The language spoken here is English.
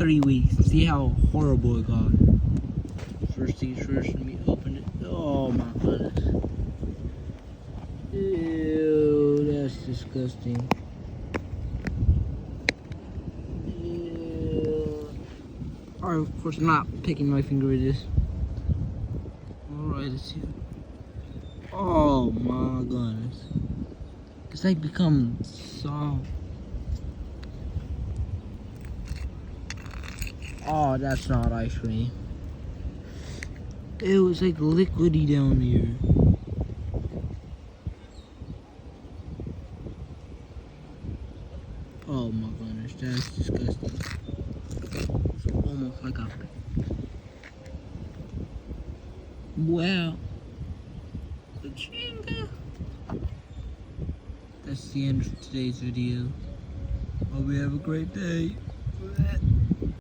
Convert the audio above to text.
3 weeks. See how horrible it got. First things first, let me open it. Oh my goodness. Ew, that's disgusting. Ew. Alright, of course I'm not picking my finger with this. Alright, let's see. Oh my goodness. It's like become soft. Oh, that's not ice cream. It was like liquidy down here. Oh my goodness, that's disgusting. It's almost like a... Wow. Pachinga. That's the end of today's video. Hope you have a great day.